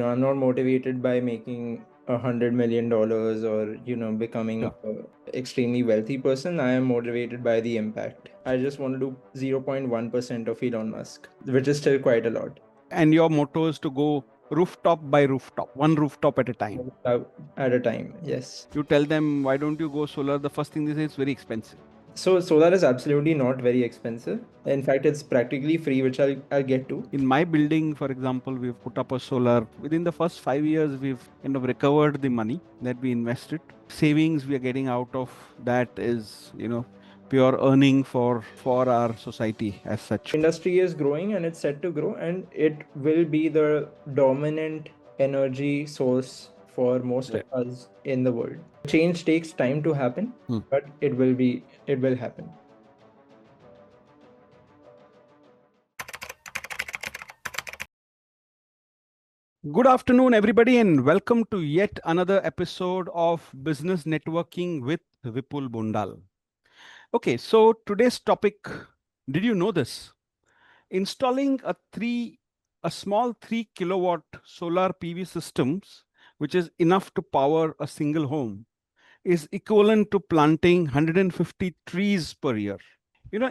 I'm not motivated by making $100 million or becoming Sure. a extremely wealthy person. I am motivated by the impact. I just want to do 0.1% of Elon Musk, which is still quite a lot. And your motto is to go rooftop by rooftop, one rooftop at a time. At a time, yes. You tell them, why don't you go solar? The first thing they say is very expensive. So solar is absolutely not very expensive. In fact, it's practically free, which I'll get to. In my building, for example, we've put up a solar. Within the first 5 years, we've kind of recovered the money that we invested. Savings we are getting out of that is, pure earning for our society as such. Industry is growing and it's set to grow, and it will be the dominant energy source for most of Right. us in the world. Change takes time to happen, but it will happen. Good afternoon, everybody, and welcome to yet another episode of Business Networking with Vipul Bondal. Okay, so today's topic, did you know this? Installing a small 3 kilowatt solar PV systems, which is enough to power a single home, is equivalent to planting 150 trees per year.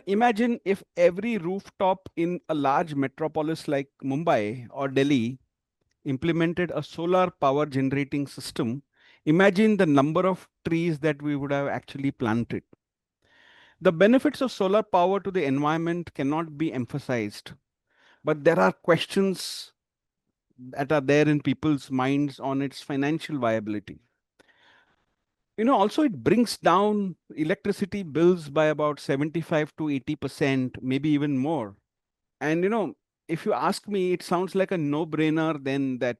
Imagine if every rooftop in a large metropolis like Mumbai or Delhi implemented a solar power generating system. Imagine the number of trees that we would have actually planted. The benefits of solar power to the environment cannot be emphasized, but there are questions that are there in people's minds on its financial viability. Also, it brings down electricity bills by about 75 to 80%, maybe even more. And, if you ask me, it sounds like a no brainer then that,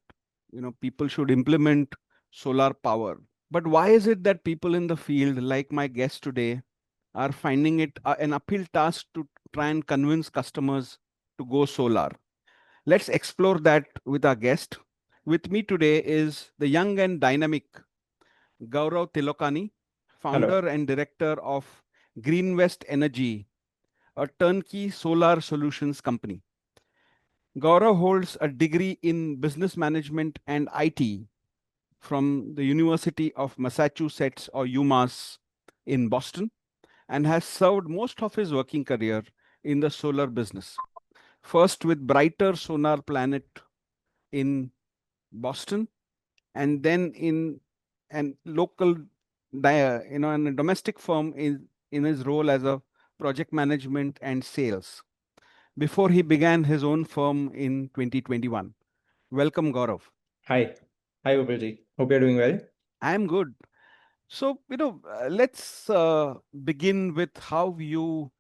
people should implement solar power. But why is it that people in the field, like my guest today, are finding it an uphill task to try and convince customers to go solar? Let's explore that with our guest. With me today is the young and dynamic Gaurav Tilokani, Hello. founder and director of Greenvest Energy, a turnkey solar solutions company. Gaurav holds a degree in business management and IT from the University of Massachusetts or UMass in Boston and has served most of his working career in the solar business. First with Brighter Solar Planet in Boston, and then in an local, in a domestic firm in his role as a project management and sales before he began his own firm in 2021. Welcome, Gaurav. Hi. Hi, Upalji. Hope you're doing well. I'm good. So, let's begin with how you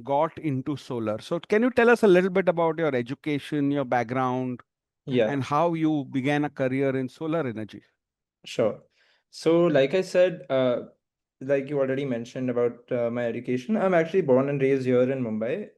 got into solar. So, can you tell us a little bit about your education, your background, Yeah. and how you began a career in solar energy? Sure. So, like I said, like you already mentioned about my education, I'm actually born and raised here in Mumbai,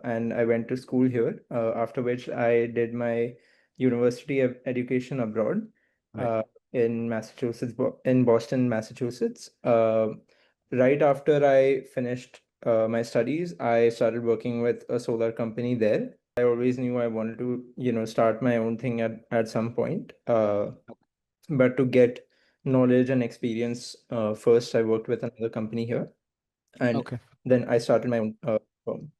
and I went to school here. After which I did my university of education abroad, Right. uh, in Massachusetts, in Boston, Massachusetts. Right after I finished my studies, I started working with a solar company there. I always knew I wanted to, start my own thing at some point. But to get knowledge and experience, first I worked with another company here, and Okay. then I started my own firm.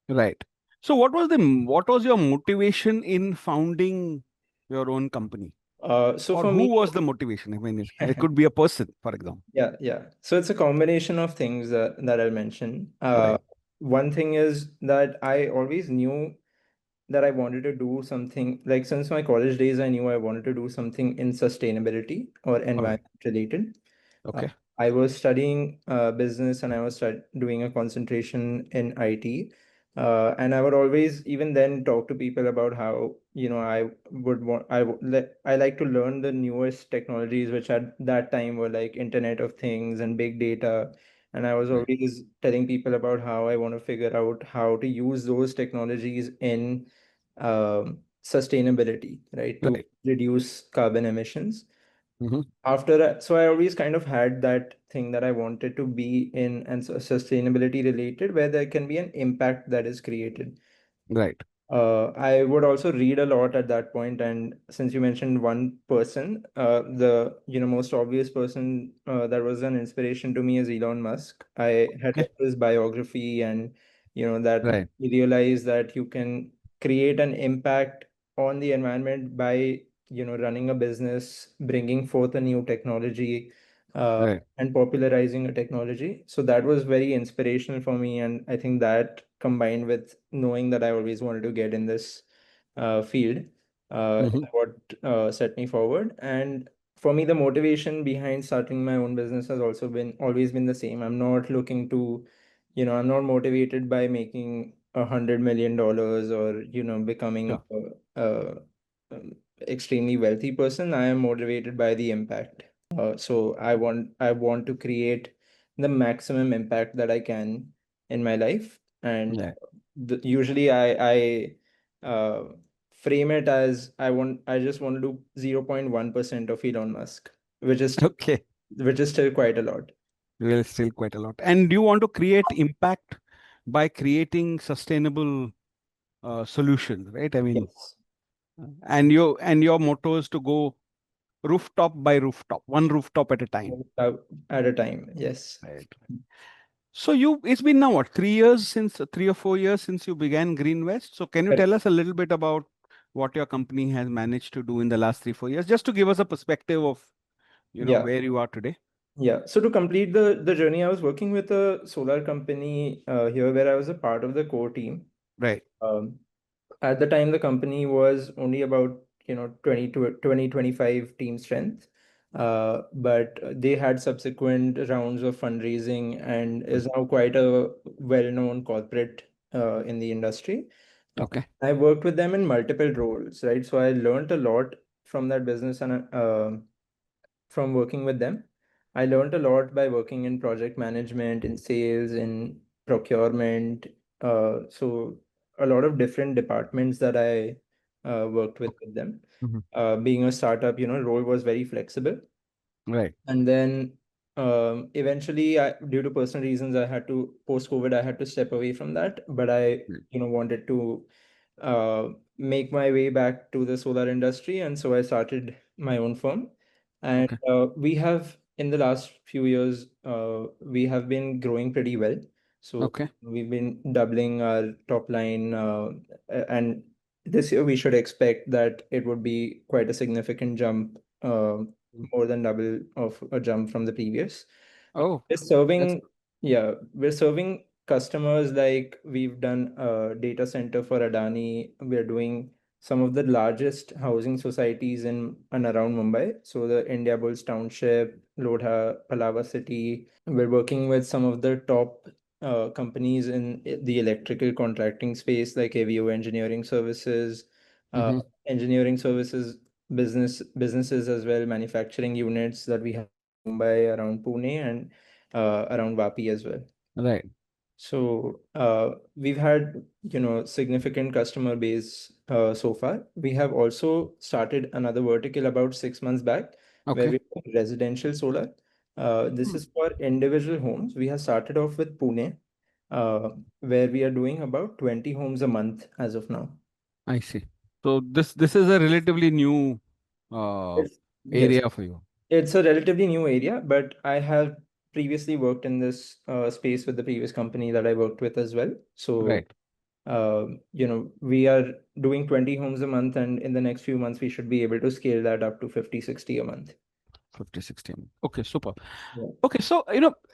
Right. So, what was your motivation in founding your own company, So or for who me, was the motivation? I mean, it could be a person, for example. yeah. So it's a combination of things that I'll mention. Right. One thing is that I always knew that I wanted to do something, like since my college days, I knew I wanted to do something in sustainability or All right. environment related. Uh, Okay. I was studying business, and I was doing a concentration in IT. And I would always, even then, talk to people about how, I would want, I like to learn the newest technologies, which at that time were like Internet of Things and big data. And I was Right. always telling people about how I want to figure out how to use those technologies in sustainability, right, to Right. reduce carbon emissions. Hmm. After that, so I always kind of had that thing that I wanted to be in, and sustainability related, where there can be an impact that is created. Right. I would also read a lot at that point, and since you mentioned one person, the most obvious person that was an inspiration to me is Elon Musk. I had Okay. read his biography, and that Right. he realized that you can create an impact on the environment by running a business, bringing forth a new technology, Right. and popularizing a technology. So that was very inspirational for me. And I think that combined with knowing that I always wanted to get in this field is Hmm. what set me forward. And for me, the motivation behind starting my own business has also been always been the same. I'm not looking to, I'm not motivated by making $100 million or, becoming Sure. um, extremely wealthy person. I am motivated by the impact. So I want to create the maximum impact that I can in my life, and Yeah. usually I frame it as I just want to do 0.1% of Elon Musk, which is Okay. still quite a lot. Well, still quite a lot. And do you want to create impact by creating sustainable solutions, right? I mean, Yes. and your motto is to go rooftop by rooftop, one rooftop at a time. At a time. Yes. Right. So it's been now what, 3 years since 3 or 4 years since you began Greenvest. So can you tell us a little bit about what your company has managed to do in the last 3, 4 years, just to give us a perspective of, Yeah. where you are today? Yeah. So to complete the journey, I was working with a solar company here where I was a part of the core team. Right. Um, At the time, the company was only about 20 to 20 25 team strength, but they had subsequent rounds of fundraising and Mm. is now quite a well-known corporate in the industry. Okay. I worked with them in multiple roles, right? So I learned a lot from that business and from working with them. I learned a lot by working in project management, in sales, in procurement. So a lot of different departments that I worked with them. Mhm. Being a startup, role was very flexible. Right. And then eventually, due to personal reasons, I had to post COVID, I had to step away from that. But I, Right. wanted to make my way back to the solar industry, and so I started my own firm. And Okay. we have, in the last few years, we have been growing pretty well. So Okay. we've been doubling our top line, and this year we should expect that it would be quite a significant jump, Mm. more than double of a jump from the previous. Oh, We're that's serving, yeah, we're serving customers like we've done a data center for Adani. We're doing some of the largest housing societies in and around Mumbai. So the India Bulls Township, Lodha, Palava City. We're working with some of the top companies in the electrical contracting space, like AVO Engineering Services, uh, hmm engineering services businesses as well, manufacturing units that we have around Mumbai, around Pune, and around Vapi as well. right. So we've had, significant customer base so far. We have also started another vertical about 6 months back where Okay. we do residential solar. This Hmm. is for individual homes. We have started off with Pune, uh, where we are doing about 20 homes a month as of now. I see. So this is a relatively new uh, It's, yes, area for you. it's a relatively new area, but I have previously worked in this space with the previous company that I worked with as well. So Right. we are doing 20 homes a month, and in the next few months, we should be able to scale that up to 50, 60 a month. 50, 60. Okay, super. Yeah. Okay, so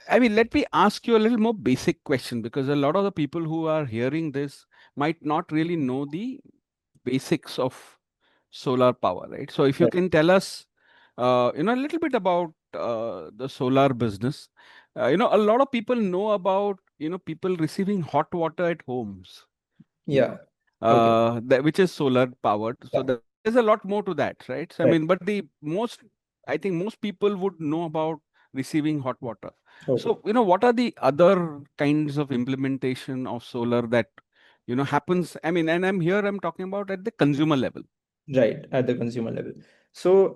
I mean, let me ask you a little more basic question, because a lot of the people who are hearing this might not really know the basics of solar power, right? So if you Right. can tell us, a little bit about the solar business. A lot of people know about, people receiving hot water at homes, you Yeah. know, Okay. which is solar powered. So Yeah. there's a lot more to that, right? So I Right. mean, but I think most people would know about receiving hot water. Okay. So, what are the other kinds of implementation of solar that, happens? I mean, and I'm talking about at the consumer level. Right. At the consumer level. So,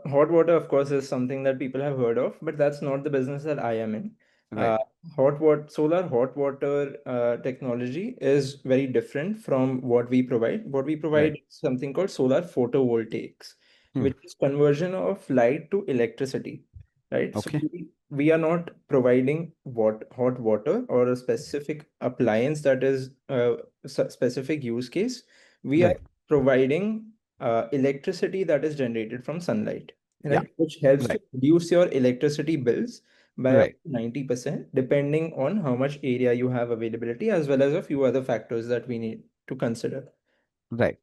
hot water, of course, is something that people have heard of, but that's not the business that I am in. Uh, Right. solar hot water technology is very different from what we provide. What we provide Right. is something called solar photovoltaics, Hmm. which is conversion of light to electricity, right? So Okay. we are not providing hot water or a specific appliance that is a specific use case. We are Right. providing electricity that is generated from sunlight, Yeah. right? Which helps to Right. reduce your electricity bills by up Right. to 90%, depending on how much area you have availability, as well as a few other factors that we need to consider. Right.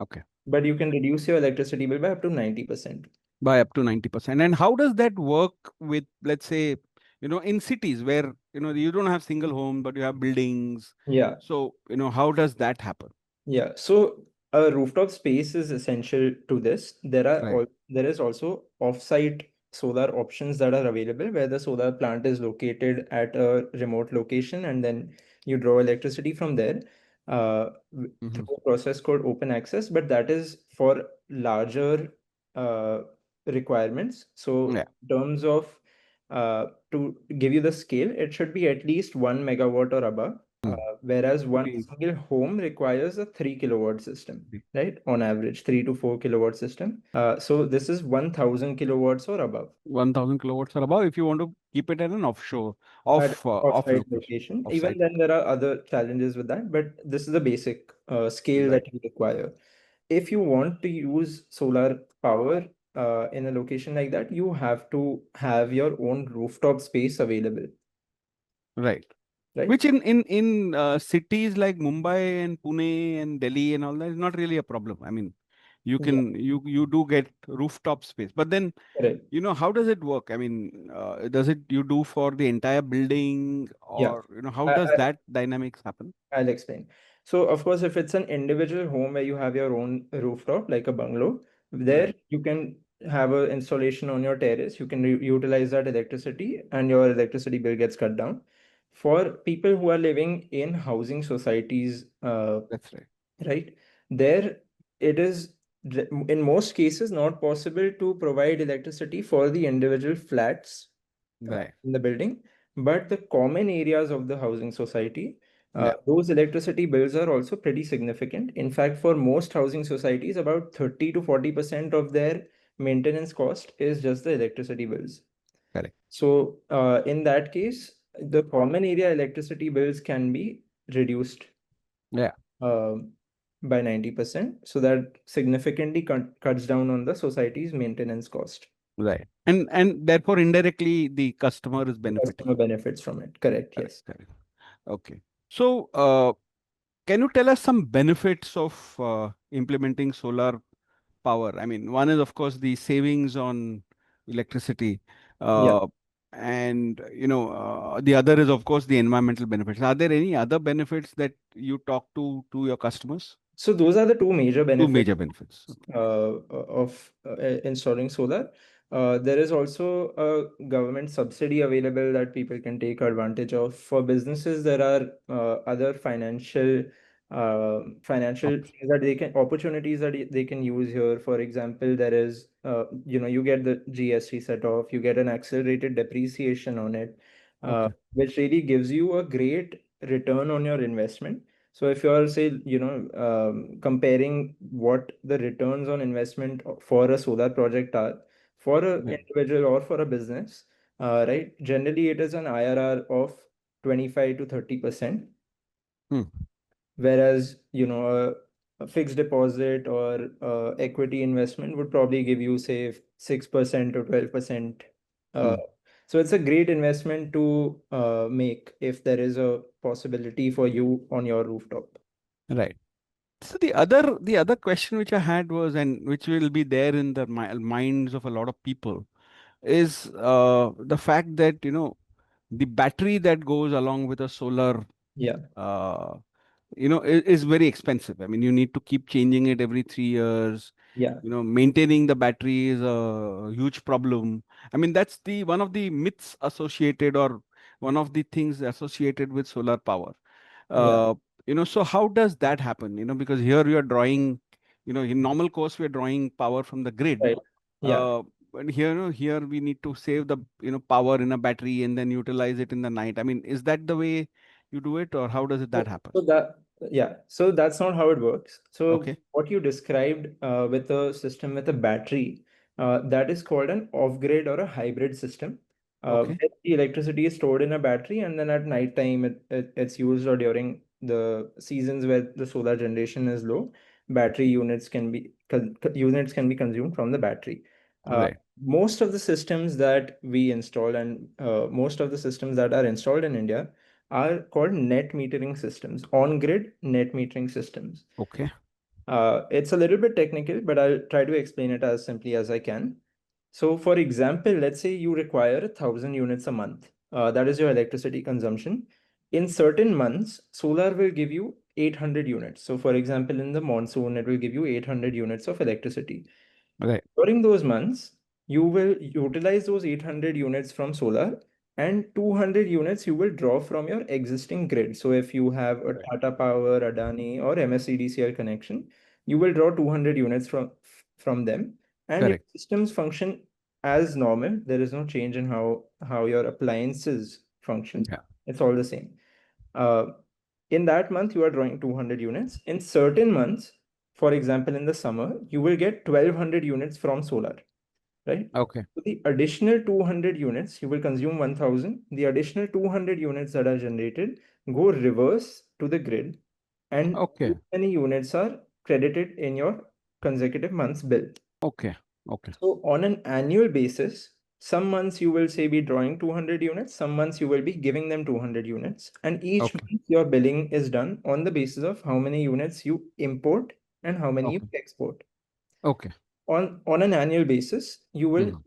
Okay. But you can reduce your electricity bill by up to 90%. By up to 90%. And how does that work with, let's say, in cities where, you don't have single home, but you have buildings. Yeah. So, how does that happen? Yeah, so a rooftop space is essential to this. Right. There is also off-site solar options that are available where the solar plant is located at a remote location and then you draw electricity from there Hmm. through a process called open access, but that is for larger uh, requirements. So Yeah. in terms of to give you the scale, it should be at least 1 megawatt or above, Hmm. whereas one Pretty, single home requires a 3 kilowatt system, right? On average, 3 to 4 kilowatt system. So this is 1000 kilowatts or above 1000 kilowatts or above if you want to keep it at an offshore, at off off-site location, location. off Even site. then, there are other challenges with that, but this is the basic scale Right. that you require. If you want to use solar power in a location like that, you have to have your own rooftop space available, Right. right? Which in cities like Mumbai and Pune and Delhi and all that is not really a problem. I mean, Yeah, you do get rooftop space, but then correct. how does it work? I mean, does it you do for the entire building, Yeah. or how I, does I, that dynamics happen? I'll explain. So, of course, if it's an individual home where you have your own rooftop, like a bungalow, there Right. you can have an installation on your terrace. You can utilize that electricity, and your electricity bill gets cut down. For people who are living in housing societies, That's right. right, there it is in most cases not possible to provide electricity for the individual flats Right. in the building, but the common areas of the housing society, Yeah. those electricity bills are also pretty significant. In fact, for most housing societies, about 30 to 40% of their maintenance cost is just the electricity bills. Correct. So, in that case, the common area electricity bills can be reduced Yeah. um by 90%. So that significantly cuts down on the society's maintenance cost. Right. And therefore indirectly the customer is The benefiting. customer benefits from it. Correct. Correct. Yes. Correct. Okay. So, can you tell us some benefits of implementing solar power? I mean, one is, of course, the savings on electricity. Yeah. Uh, and, the other is, of course, the environmental benefits. Are there any other benefits that you talk to your customers? So those are the two major Two benefits major benefits. of installing solar. There is also a government subsidy available that people can take advantage of. For businesses, there are other financial Op- things that they can opportunities that they can use here. For example, there is you get the GST set off, you get an accelerated depreciation on it, Okay. which really gives you a great return on your investment. So if you're say, comparing what the returns on investment for a solar project are for an Right. individual or for a business, right? Generally, it is an IRR of 25 to 30%, Hmm. whereas, a fixed deposit or equity investment would probably give you, say, 6% or 12%. Uh, Hmm. so it's a great investment to make if there is a possibility for you on your rooftop. Right. So the other question which I had was, and which will be there in the minds of a lot of people, is the fact that the battery that goes along with a solar Yeah, uh, is very expensive. I mean, you need to keep changing it every 3 years. yeah, Maintaining the battery is a huge problem. I mean, that's the one of the myths associated, or one of the things associated with solar power. yeah, uh, so how does that happen? Because here we are drawing, in normal course we are drawing power from the grid. right. Yeah. uh, but here, here we need to save the, power in a battery and then utilize it in the night. I mean, is that the way you do it, or how does it that So, happen? so that yeah, so that's not how it works. So Okay. what you described with a system with a battery, that is called an off-grid or a hybrid system. Okay. Where the electricity is stored in a battery, and then at night time it's used, or during the seasons where the solar generation is low, battery units can be consumed from the battery. Uh, Right. Most of the systems that we install, and most of the systems that are installed in India are called net metering systems, on-grid net metering systems. Okay. It's a little bit technical, but I'll try to explain it as simply as I can. So, for example, let's say you require 1,000 units a month. That is your electricity consumption. In certain months, solar will give you 800 units. So, for example, in the monsoon, it will give you 800 units of electricity. Right. During those months, you will utilize those 800 units from solar, and 200 units you will draw from your existing grid. So if you have a Right. Tata Power, Adani, or MSEDCL connection, you will draw 200 units from them, and your Correct. systems function as normal. There is no change in how your appliances function. Yeah. It's all the same. Uh, in that month, you are drawing 200 units. In certain months, for example, in the summer, you will get 1,200 units from solar, right? Okay. So the additional 200 units, you will consume 1,000. The additional 200 units that are generated go reverse to the grid, and Okay. too many units are credited in your consecutive month's bill. Okay. Okay. So on an annual basis, some months you will say be drawing 200 units, some months you will be giving them 200 units, and each Okay. month your billing is done on the basis of how many units you import and how many you Okay. export. Okay. On an annual basis, you will, Mm.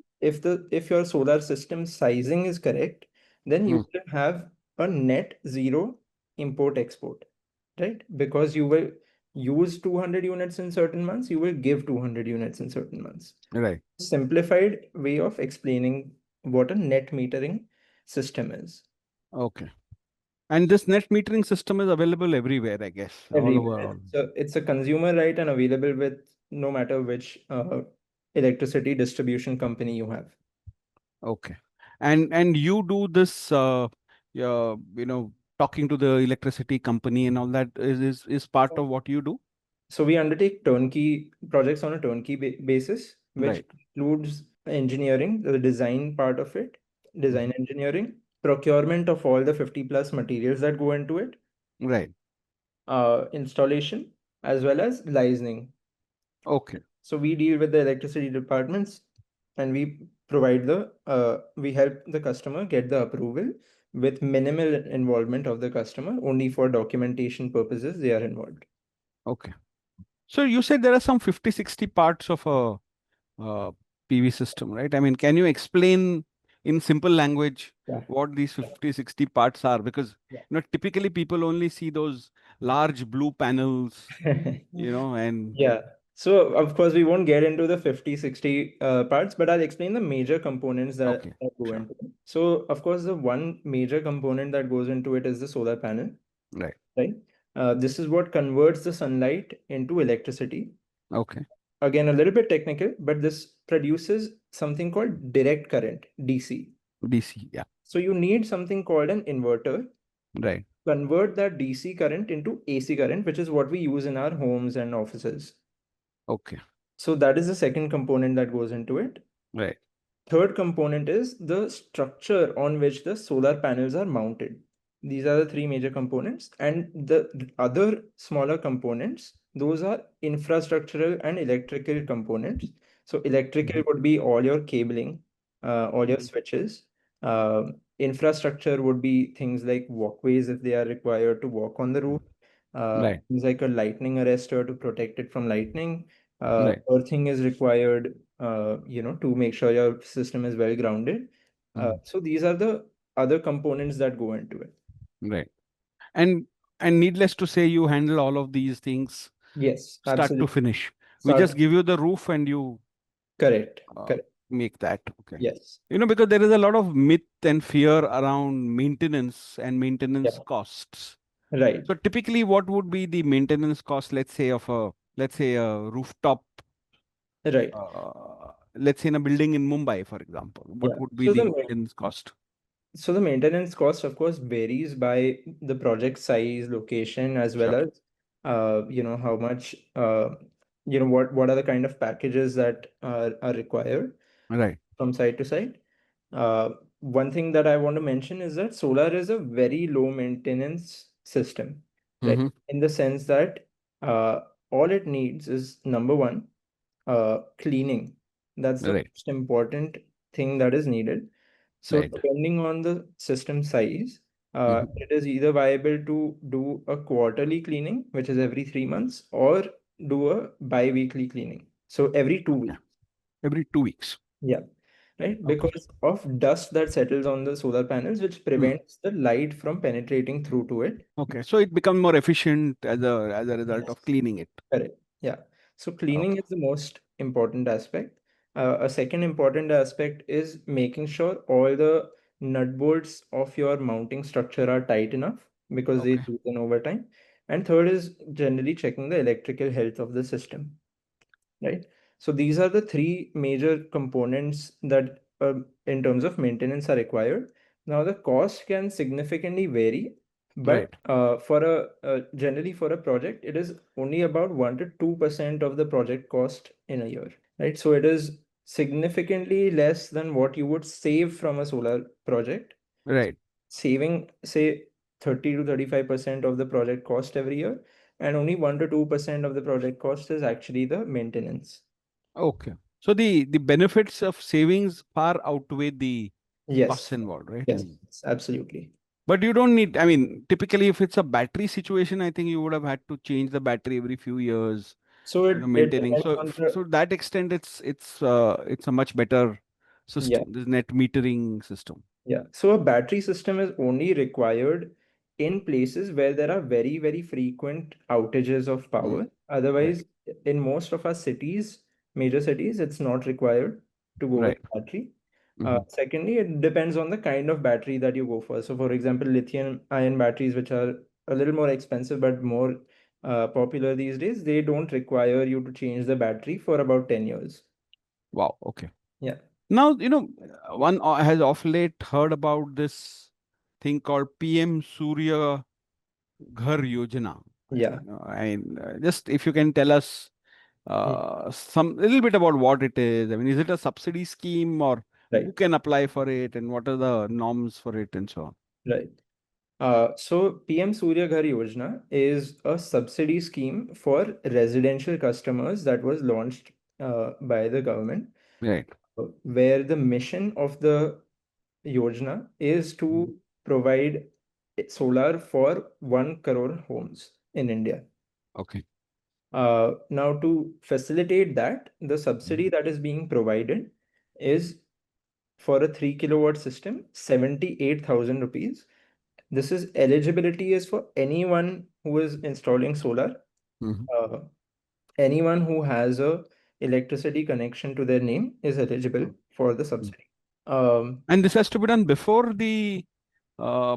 if your solar system sizing is correct, then you Mm. will have a net zero import export, right? Because you will use 200 units in certain months, you will give 200 units in certain months. Right. Simplified way of explaining what a net metering system is. Okay. And this net metering system is available everywhere, I guess, all over. Everywhere. So it's a consumer right and available with no matter which electricity distribution company you have. Okay. And you do this, talking to the electricity company and all that is part of what you do? So we undertake turnkey projects on a turnkey basis, which Right. includes engineering, the design part of it, Mhm. design engineering, procurement of all the 50 plus materials that go into it, Right. installation, as well as licensing. Okay. So we deal with the electricity departments, and we help the customer get the approval with minimal involvement of the customer. Only for documentation purposes they are involved. Okay. So you said there are some 50, 60 parts of a PV system, right? I mean, can you explain in simple language Yeah. what these 50, 60 parts are? Because, typically people only see those large blue panels, Yeah. and Yeah. So of course we won't get into the 50, 60 parts, but I'll explain the major components okay, that go sure. into it. So of course the one major component that goes into it is the solar panel, Right. right? This is what converts the sunlight into electricity. Okay. Again, a little bit technical, but this produces something called direct current, DC. DC. Yeah. So you need something called an inverter, Right. convert that DC current into AC current, which is what we use in our homes and offices. Okay. So that is the second component that goes into it. Right. Third component is the structure on which the solar panels are mounted. These are the three major components, and the other smaller components, those are infrastructural and electrical components. So electrical Mhm. would be all your cabling, all your switches. Infrastructure would be things like walkways if they are required to walk on the roof. Right. Things like a lightning arrestor to protect it from lightning. Right. Earthing is required, to make sure your system is well grounded. Mhm. So these are the other components that go into it. Right. And and needless to say, you handle all of these things Yes, start to absolutely. finish. We Start. just give you the roof and you Correct. uh, Correct. make that. Okay. Yes. Because there is a lot of myth and fear around maintenance and maintenance Yeah. costs. Right. So typically, what would be the maintenance cost, let's say, of a rooftop Right. let's say in a building in Mumbai, for example, Yeah. what would be the maintenance cost? So the maintenance cost, of course, varies by the project size, location, as well Sure. as how much what are the kind of packages that are required Right. from site to site. Uh, One thing that I want to mention is that solar is a very low maintenance system, right? Mm-hmm. In the sense that uh, all it needs is number one, cleaning. That's the Right. most important thing that is needed. So Right. depending on the system size, Mm-hmm. it is either viable to do a quarterly cleaning, which is every 3 months, or do a bi-weekly cleaning. So every two Okay. weeks. Every 2 weeks. Yeah, right. Okay. Because of dust that settles on the solar panels, which Hmm. prevents the light from penetrating through to it. Okay. So it becomes more efficient as a result of Yes. cleaning it. Correct. Yeah. So cleaning Okay. is the most important aspect. A second important aspect is making sure all the nut bolts of your mounting structure are tight enough because they Okay. loosen over time. And third is generally checking the electrical health of the system, right? So these are the three major components that, in terms of maintenance, are required. Now, the cost can significantly vary, but Right. for generally for a project, it is only about 1 to 2% of the project cost in a year, right? So it is significantly less than what you would save from a solar project. Right. Saving, say, 30 to 35% of the project cost every year, and only 1 to 2% of the project cost is actually the maintenance. Okay. So the benefits of savings far outweigh the costs Yes, involved, right? yes, absolutely. But you don't need, I mean, typically if it's a battery situation, I think you would have had to change the battery every few years, So it maintaining. depends So on the, so that extent, it's a much better yeah. system, this net metering system. Yeah. So a battery system is only required in places where there are very, very frequent outages of Mm. power. Right. Otherwise, in most of our cities, major cities, it's not required to go with Right. battery. Hmm. Secondly, it depends on the kind of battery that you go for. So, for example, lithium ion batteries, which are a little more expensive but more popular these days, they don't require you to change the battery for about 10 years. Wow. Okay. Yeah. Now, one has of late heard about this thing called PM Surya Ghar Yojana. Yeah. And just if you can tell us Mm. some little bit about what it is. I mean, is it a subsidy scheme, or who Right. can apply for it, and what are the norms for it and so on? Right. So PM Surya Ghar Yojana is a subsidy scheme for residential customers that was launched by the government, Right. where the mission of the Yojana is Mhm. to provide solar for 1 crore homes in India. Okay. Now, to facilitate that, the Mhm. subsidy that is being provided is for a 3 kilowatt system, 78,000 rupees. This is eligibility is for anyone who is installing solar, Mhm. uh, anyone who has a electricity connection to their name is eligible for the Mhm. subsidy. Um, And this has to be done before the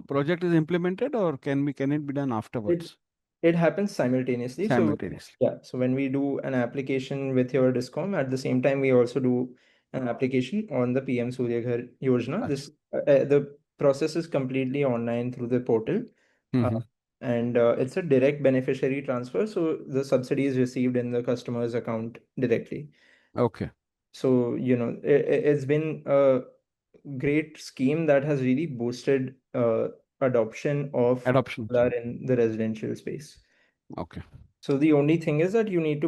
project is implemented, or can it be done it afterwards it happens simultaneously. So simultaneously? yeah, so when we do an application with your discom, at the same time we also do an application on the PM Surya Ghar Yojana. Achha. The process is completely online through the portal. Uh, Mhm. and it's a direct beneficiary transfer, so the subsidy is received in the customer's account directly. Okay. So, it's been a great scheme that has really boosted adoption of Adoption. solar in the residential space. Okay. So the only thing is that you need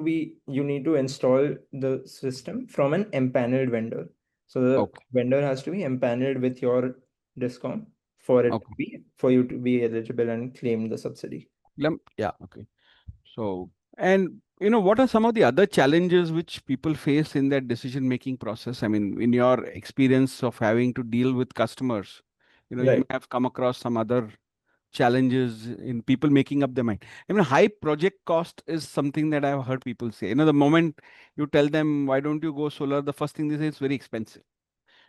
to install the system from an empaneled vendor. So the Okay. vendor has to be empaneled with your discom for Okay. for you to be eligible and claim the subsidy. Yeah. Okay. So, and what are some of the other challenges which people face in that decision-making process? I mean, in your experience of having to deal with customers, you may Right. have come across some other challenges in people making up their mind. I mean, high project cost is something that I've heard people say. The moment you tell them, why don't you go solar, the first thing they say is very expensive.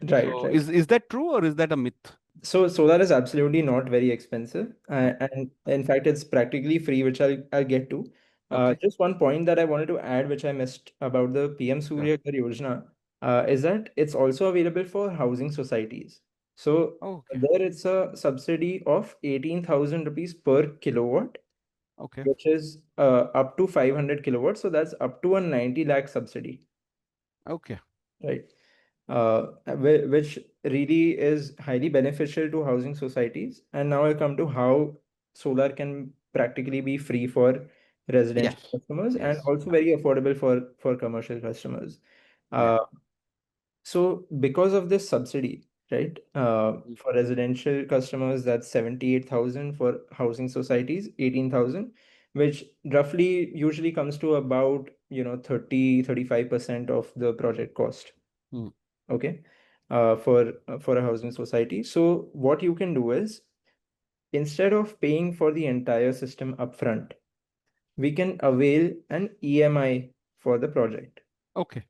Right, So, right. is that true, or is that a myth? So solar is absolutely not very expensive, Okay. and in fact, it's practically free, which I'll get to. Okay. Just one point that I wanted to add, which I missed about the PM Sure. Surya Ghar Yojana. is that it's also available for housing societies. So Okay. there it's a subsidy of 18,000 rupees per kilowatt, Okay. which is up to 500 kilowatts. So that's up to a 90 lakh subsidy, Okay. right? Which really is highly beneficial to housing societies. And now I come to how solar can practically be free for Yes. residential customers and Yes. also Yeah. very affordable for commercial customers. Yeah. Uh, so because of this subsidy, right, Mm. for residential customers, that's 78,000, for housing societies, 18,000, which roughly usually comes to about, 30-35% of the project cost. Mm. Okay. For a housing society. So what you can do is, instead of paying for the entire system upfront, we can avail an EMI for the project. Okay.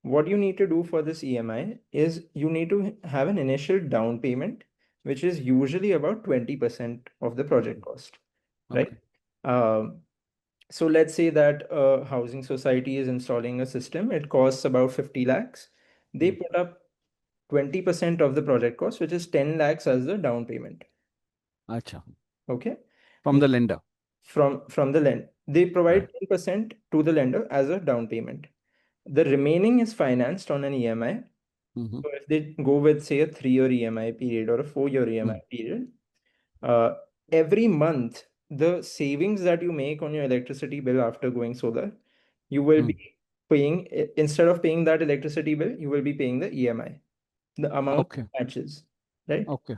What you need to do for this EMI is you need to have an initial down payment, which is usually about 20% of the project cost, right? Okay. Um, so let's say that a housing society is installing a system, it costs about 50 lakhs. They Mm. put up 20% of the project cost, which is 10 lakhs as the down payment. Acha. Okay. From N- the lender. from the lender. They Right. provide 10% to the lender as a down payment. The remaining is financed on an EMI. Mm-hmm. So if they go with, say, a 3-year EMI period or a 4-year EMI Mm. period, uh, every month, the savings that you make on your electricity bill after going solar, you will Mm. be paying, instead of paying that electricity bill, you will be paying the EMI. The amount Okay. matches, right? Okay.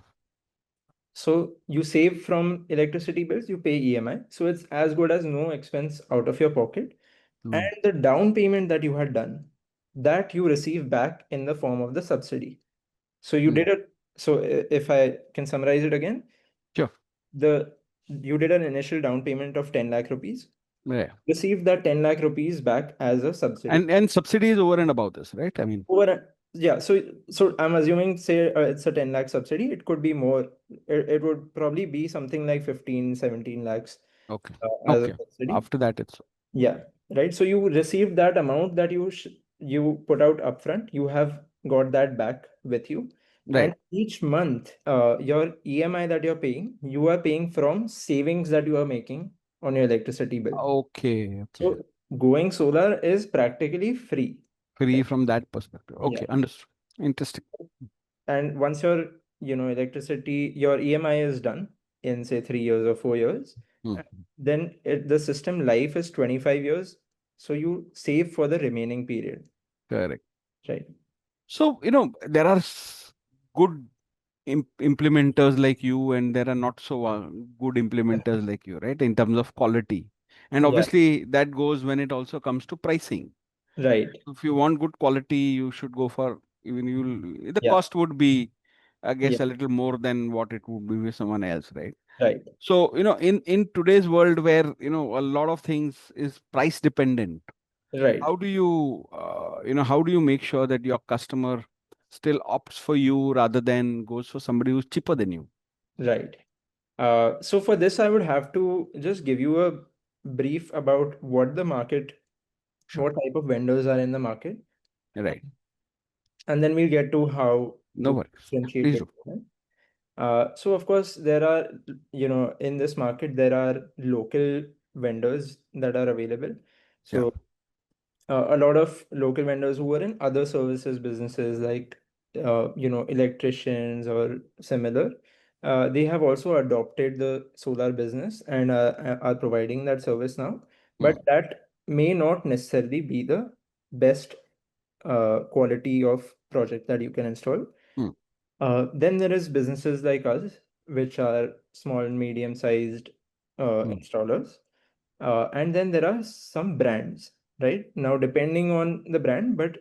So you save from electricity bills, you pay EMI. So it's as good as no expense out of your pocket. Mm. And the down payment that you had done, that you receive back in the form of the subsidy. So you Mm. did it. So if I can summarize it again, Sure. the you did an initial down payment of 10 lakh rupees, Yeah. received that 10 lakh rupees back as a subsidy. And subsidy is over and above this, right? I mean, Yeah, so I'm assuming, say, it's a 10 lakh subsidy, it could be more. It would probably be something like 15, 17 lakhs okay. as a Okay. subsidy. After that, it's Yeah, right. So you received that amount that you put out upfront. You have got that back with you, right. and each month, your EMI that you're paying, you are paying from savings that you are making on your electricity bill. Okay. Okay. So going solar is practically free. Free Right? from that perspective. Yeah, Okay. Understood. Interesting. and once your your EMI is done in, say, 3 years or 4 years, Mm. uh, then the system life is 25 years. So you save for the remaining period, Correct. right? So, there are good implementers like you, and there are not so good implementers like you, right? In terms of quality. And Yeah, obviously, that goes when it also comes to pricing. right. If you want good quality, you should go for even the Yeah, cost would be, I yeah, guess, a little more than what it would be with someone else, right? right, So, in today's world where, a lot of things is price dependent, right, how do you make sure that your customer still opts for you rather than goes for somebody who's cheaper than you? right. So for this, I would have to just give you a brief about Sure. what type of vendors are in the market, Right. and then we'll get to how No to worries. differentiate Please do. between them. So of course, there are, in this market, there are local vendors that are available. Yeah. So a lot of local vendors who are in other services businesses, like electricians or similar, they have also adopted the solar business and are providing that service now, but Mm. that may not necessarily be the best quality of project that you can install. Mm. Then there is businesses like us, which are small and medium sized Mm. installers. And then there are some brands, right? Now, depending on the brand, but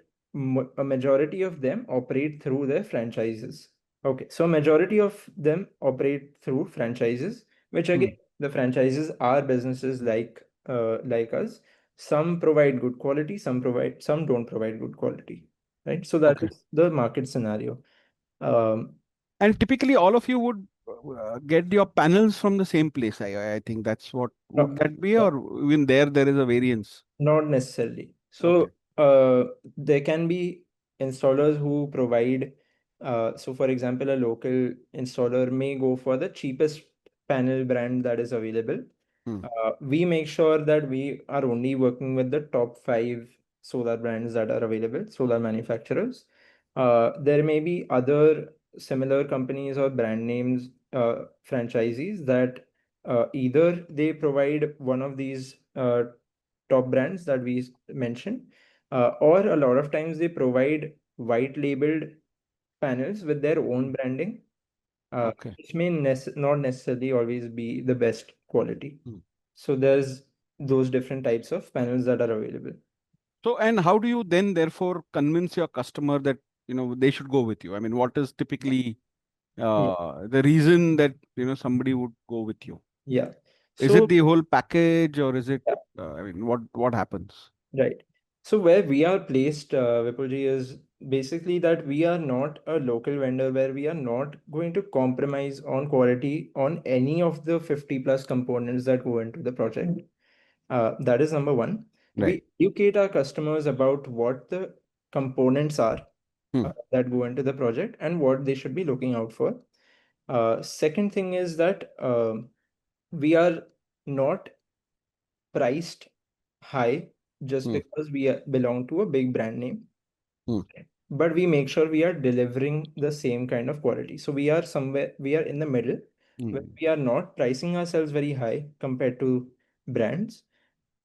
a majority of them operate through their franchises. Okay, so majority of them operate through franchises, which again, Mm. the franchises are businesses like us. Some provide good quality, some don't provide good quality, right? So that Okay. is the market scenario. Um, And typically, all of you would get your panels from the same place. I think that's what would no, that be, no, or even there is a variance. not necessarily. Okay. So there can be. installers who provide, so for example, a local installer may go for the cheapest panel brand that is available. Hmm. We make sure that we are only working with the top five solar brands that are available, solar manufacturers. There may be other similar companies or brand names, franchisees that either they provide one of these top brands that we mentioned, or a lot of times they provide white labeled panels with their own branding, Okay. which may not necessarily always be the best quality. Hmm. So there's those different types of panels that are available. So, and how do you then therefore convince your customer that, they should go with you? I mean, what is typically Yeah. the reason that, somebody would go with you? Yeah. Is it So, the whole package, or is it, yeah, I mean, what happens? right. So where we are placed, Vipulji, is basically that we are not a local vendor where we are not going to compromise on quality on any of the 50 plus components that go into the project. That is number one. Right. We educate our customers about what the components are Hmm. that go into the project and what they should be looking out for. Second thing is that we are not priced high just Hmm. because belong to a big brand name, Hmm. but we make sure we are delivering the same kind of quality. So we are somewhere, we are in the middle where Hmm. we are not pricing ourselves very high compared to brands.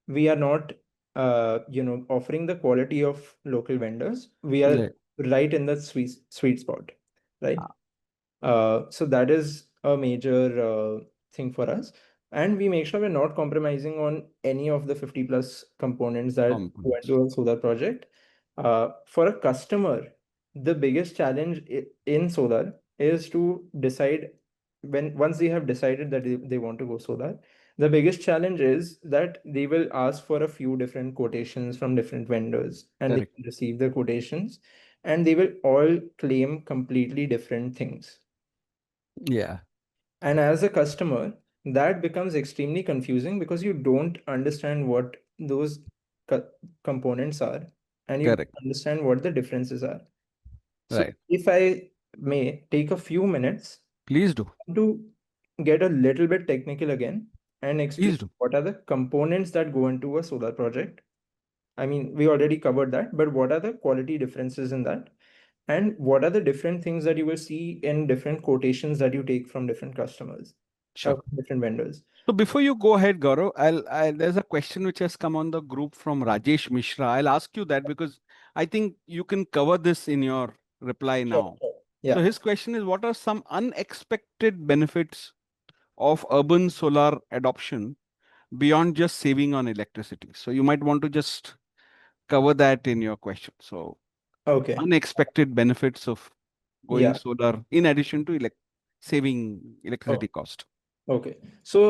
We are not, offering the quality of local vendors. We are Right. right in the sweet spot, right? Ah, So that is a major thing for us. And we make sure we're not compromising on any of the 50 plus components that go components. into a solar project. For a customer, the biggest challenge in solar is to decide, when once they have decided that they want to go solar, the biggest challenge is that they will ask for a few different quotations from different vendors and they Correct. will receive the quotations and they will all claim completely different things. Yeah. And as a customer, that becomes extremely confusing because you don't understand what those co- components are and you don't Correct. understand what the differences are. So, Right. if I may take a few minutes Please do. to get a little bit technical again and explain Please do. what are the components that go into a solar project. I mean, we already covered that, but what are the quality differences in that? And what are the different things that you will see in different quotations that you take from different customers, Sure. different vendors? So before you go ahead, Gaurav, there's a question which has come on the group from Rajesh Mishra. I'll ask you that because I think you can cover this in your reply Sure, now. sure. So Yeah. his question is, what are some unexpected benefits of urban solar adoption beyond just saving on electricity? So you might want to just cover that in your question. So Okay. unexpected benefits of going Yeah. solar in addition to saving Oh, electricity cost. okay. So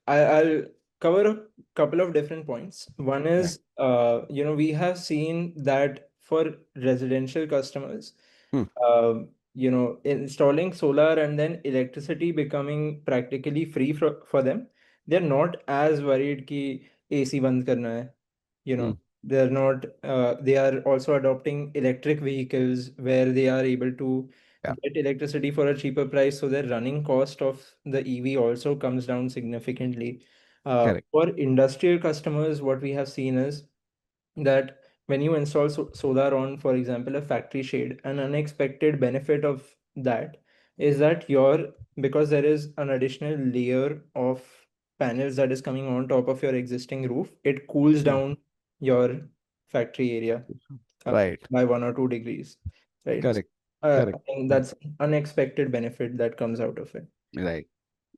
I'll cover a couple of different points. One Right. is, we have seen that for residential customers, Hmm. installing solar and then electricity becoming practically free for them, they're not as worried कि AC बंद करना है, you Hmm. know. They're not, they are also adopting electric vehicles where they are able to Yeah. get electricity for a cheaper price, so their running cost of the EV also comes down significantly. Correct. For industrial customers, what we have seen is that when you install solar on, for example, a factory shade, an unexpected benefit of that is that because there is an additional layer of panels that is coming on top of your existing roof, it cools Hmm. down your factory area uh, Right. by 1 or 2 degrees, right? Correct. I Correct. think Correct. that's an unexpected benefit that comes out of it. Right.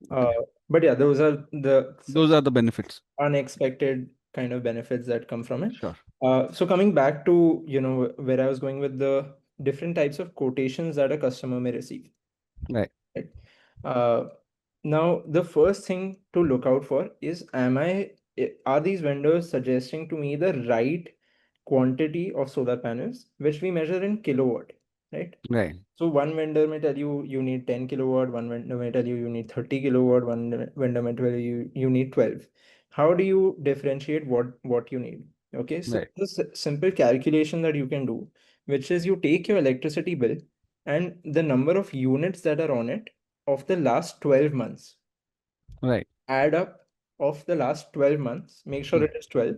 Uh, Okay. but yeah, those are the Those are the benefits. unexpected kind of benefits that come from it. Sure. So coming back to, where I was going with the different types of quotations that a customer may receive. Right. Right? Uh, Now, the first thing to look out for is, are these vendors suggesting to me the right quantity of solar panels, which we measure in kilowatt, right? Right. So one vendor may tell you need 10 kilowatt, one vendor may tell you need 30 kilowatt, one vendor may tell you need 12. How do you differentiate what you need? Okay, so Right. this simple calculation that you can do which is you take your electricity bill and the number of units that are on it of the last 12 months, Right. add up of the last 12 months, make sure Hmm. it is 12,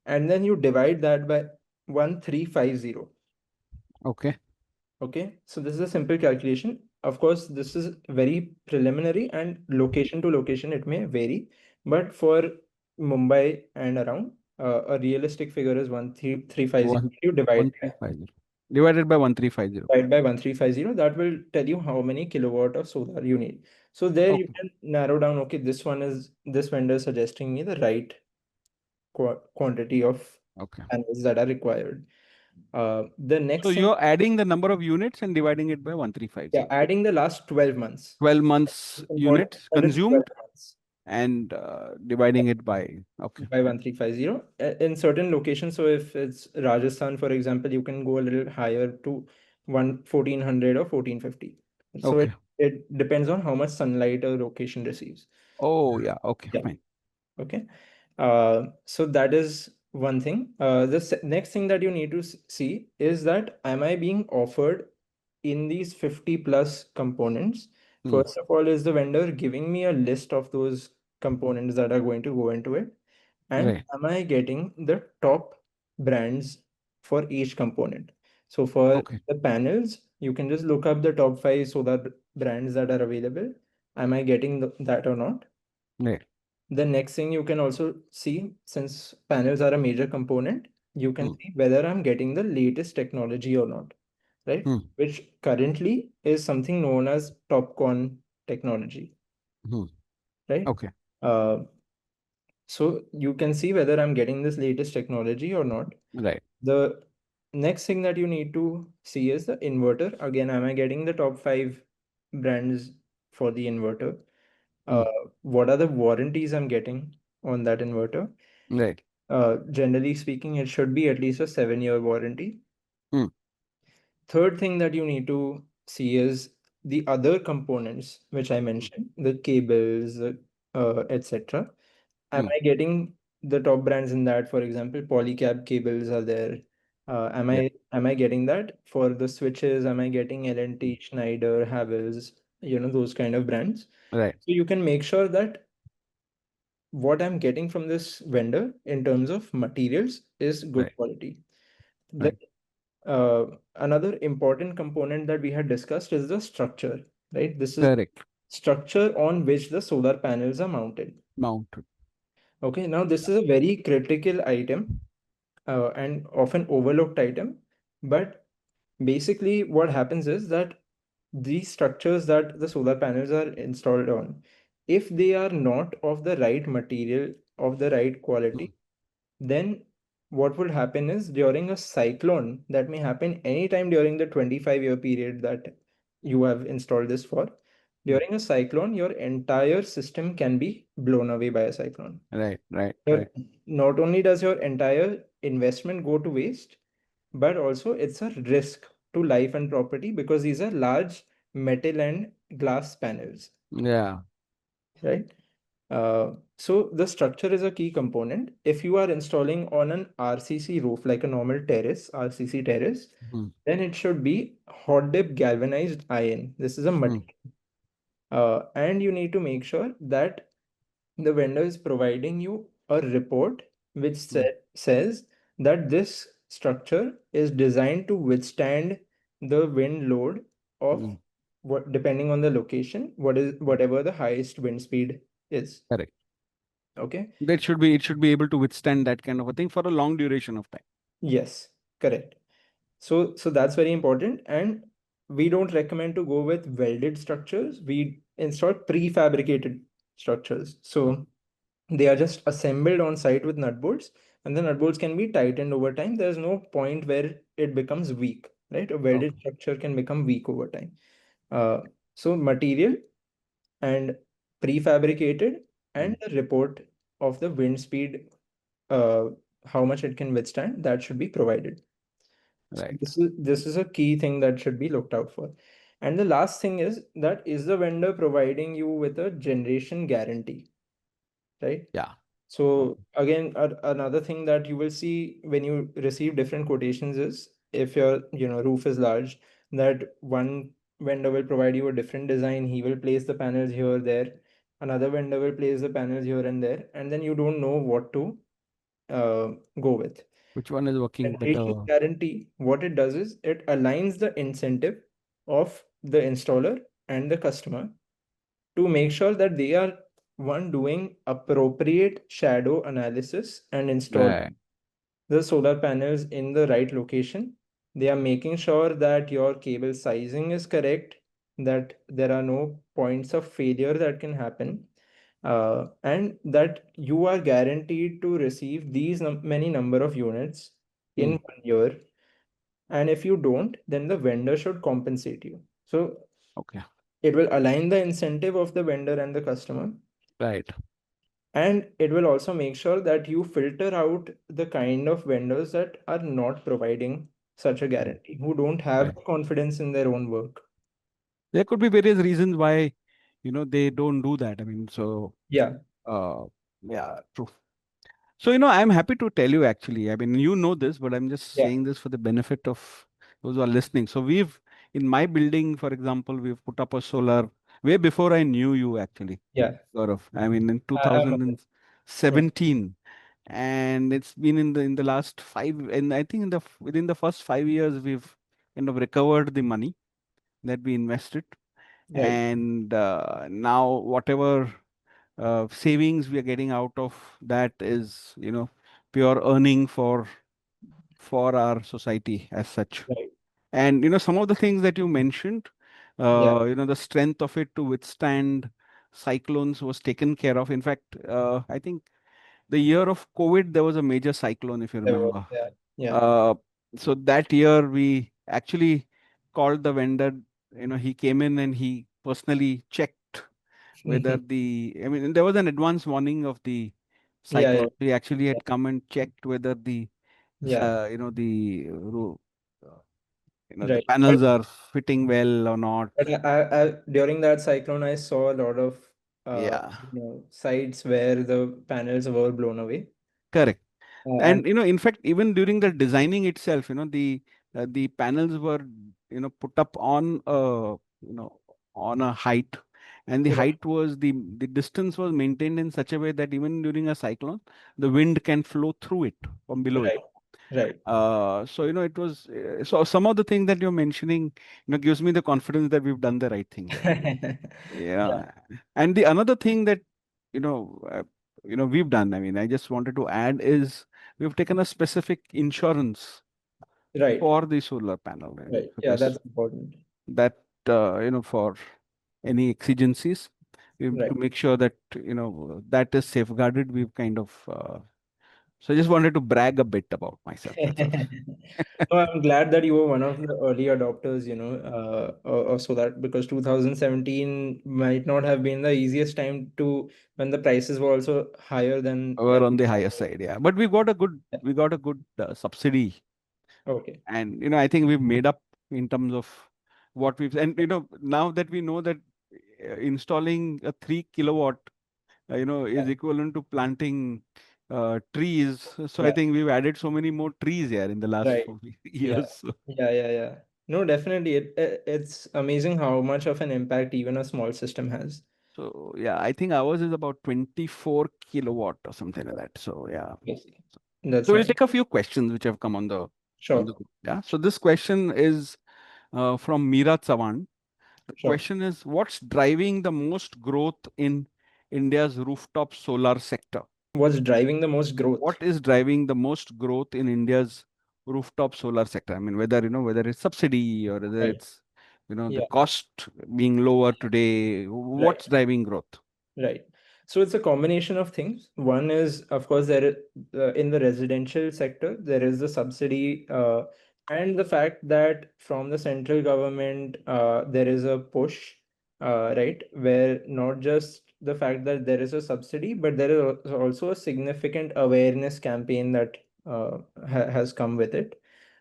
and then you divide that by 1350. Okay. Okay, so this is a simple calculation. Of course, this is very preliminary and location to location it may vary, but for Mumbai and around, a realistic figure is 1350. One You one three five zero divided by 1350. divide by 1350, that will tell you how many kilowatt of solar you need. So there you Okay. can narrow down, okay, this vendor is suggesting me the right quantity of Okay. panels that are required. The So next thing, you're adding the number of units and dividing it by yeah, 1350. adding the last 12 months. 12 months It's important units that it's 12 consumed months and dividing it by. Okay. by 1350. In certain locations, so if it's Rajasthan, for example, you can go a little higher to 1400 or 1450. So Okay. it depends on how much sunlight a location receives. Oh, yeah. Okay. Yeah. Fine. Okay. So that is one thing. The next thing that you need to see is that am I being offered in these 50 plus components? Hmm. First of all, is the vendor giving me a list of those components that are going to go into it? And Right. am I getting the top brands for each component? So for Okay. the panels, you can just look up the top five solar brands that are available. Am I getting that or not? Right. The next thing you can also see, since panels are a major component, you can Hmm. see whether I'm getting the latest technology or not, right? Hmm. Which currently is something known as TopCon technology, Hmm. right? Okay. Uh, so you can see whether I'm getting this latest technology or not. Right. The next thing that you need to see is the inverter. Again, am I getting the top five brands for the inverter? Hmm. Uh, what are the warranties I'm getting on that inverter? Right. Generally speaking, it should be at least a 7-year warranty. Hmm. Third thing that you need to see is the other components which I Hmm. mentioned, the cables, etc. Am Hmm. I getting the top brands in that? For example, polycab cables are there. Am Yeah. I getting that for the switches? Am I getting L&T, Schneider, Havells, those kind of brands? Right. So you can make sure that what I'm getting from this vendor in terms of materials is good Right. quality. Then Right. uh, another important component that we had discussed is the structure, right? This is Correct. structure on which the solar panels are mounted. Mounted. Okay, now this is a very critical item and often overlooked item, but basically what happens is that these structures that the solar panels are installed on, if they are not of the right material, of the right Hmm. quality, then what would happen is during a cyclone that may happen anytime during the 25-year period that you have installed this for, Hmm. during a cyclone, your entire system can be blown away by a cyclone. Right. Right. Your, Right. not only does your entire investment go to waste, but also it's a risk to life and property because these are large metal and glass panels, Yeah. right? So the structure is a key component. If you are installing on an RCC roof, like a normal terrace, RCC terrace, Hmm. then it should be hot dip galvanized iron. This is a Hmm. material. And you need to make sure that the vendor is providing you a report which Hmm. says that this structure is designed to withstand the wind load of Hmm. what, depending on the location, whatever the highest wind speed is. Correct. Okay. It should be able to withstand that kind of a thing for a long duration of time. Yes, correct. So that's very important. And we don't recommend to go with welded structures. We install prefabricated structures. So they are just assembled on site with nut bolts, and the nut bolts can be tightened over time. There's no point where it becomes weak, right? A welded Okay. structure can become weak over time. Uh, so material and prefabricated Hmm. and the report of the wind speed, uh, how much it can withstand, that should be provided. So Right. this is a key thing that should be looked out for. And the last thing is the vendor providing you with a generation guarantee, right? Yeah. So Okay. again, another thing that you will see when you receive different quotations is if your roof is large, that one vendor will provide you a different design. He will place the panels here, there. Another vendor will place the panels here and there, and then you don't know what to uh, go with. Which one is working And radiant better? guarantee, what it does is it aligns the incentive of the installer and the customer to make sure that they are one doing appropriate shadow analysis and install Right. the solar panels in the right location. They are making sure that your cable sizing is correct, that there are no points of failure that can happen, and that you are guaranteed to receive these many number of units in Hmm. 1 year. And if you don't, then the vendor should compensate you. So Okay. it will align the incentive of the vendor and the customer, Right. and it will also make sure that you filter out the kind of vendors that are not providing such a Hmm. guarantee, who don't have Right. confidence in their own work. There could be various reasons why, they don't do that. I mean, so, Yeah, uh, yeah, true. So, I'm happy to tell you actually. I mean, you know this, but I'm just yeah, saying this for the benefit of those who are listening. So, in my building, for example, we've put up a solar way before I knew you actually, yeah. Gaurav. I mean, in I'm aware. Yeah, 2017, and it's been in the last five, and I think within the first 5 years, we've kind of recovered the money that we invested, right, and now whatever savings we are getting out of that is pure earning for our society as such. right. And some of the things that you mentioned, Yeah, the strength of it to withstand cyclones was taken care of. In fact, I think the year of COVID there was a major cyclone, if you there was, remember. yeah, yeah. uh, so that year we actually called the vendor. He came in and he personally checked whether I mean, there was an advance warning of the Yeah, yeah, cyclone. He actually yeah, had come and checked whether yeah, uh, the right. panels are fitting well or not. But during that cyclone, I saw a lot of Yeah, sites where the panels were blown away. correct. And And in fact, even during the designing itself, the panels were put up on a height, and the right, height was the distance was maintained in such a way that even during a cyclone, the wind can flow through it from below it. right, right. So it was so some of the things that you're mentioning, gives me the confidence that we've done the right thing here. Yeah, Yeah. And the another thing that you know uh, we've done, I mean, I just wanted to add is we've taken a specific insurance right, for the solar panel, right. Yeah, because that's important. that for any exigencies, to Right. make sure that that is safeguarded. We've kind of so I just wanted to brag a bit about myself. That's all. No, I'm glad that you were one of the early adopters, of solar, because 2017 might not have been the easiest time to, when the prices were also higher than We're on the higher everything. side, yeah. But we got a good subsidy, Okay. and I think we've made up in terms of what we've, and now that we know that installing a 3 kilowatt is Yeah. equivalent to planting trees. So I Yeah. think we've added so many more trees here in the last Right. 4 Yeah. years. So, Yeah. Yeah. Yeah. No, definitely. It's amazing how much of an impact even a small system has. so yeah, I think ours is about 24 kilowatt or something like that. So yeah. Yes. That's So we'll nice. take a few questions which have come on the Sure. group. Yeah. So this question is from Meera Chavan. The Sure. question is, what's driving the most growth in India's rooftop solar sector? What's driving the most growth? What is driving the most growth in India's rooftop solar sector? I mean, whether it's subsidy or whether Right. it's, the Yeah. cost being lower today, Right. what's driving growth? Right. So it's a combination of things. One is, of course, in the residential sector, there is the subsidy, and the fact that from the central government, there is a push, right, where not just the fact that there is a subsidy, but there is also a significant awareness campaign that has come with it.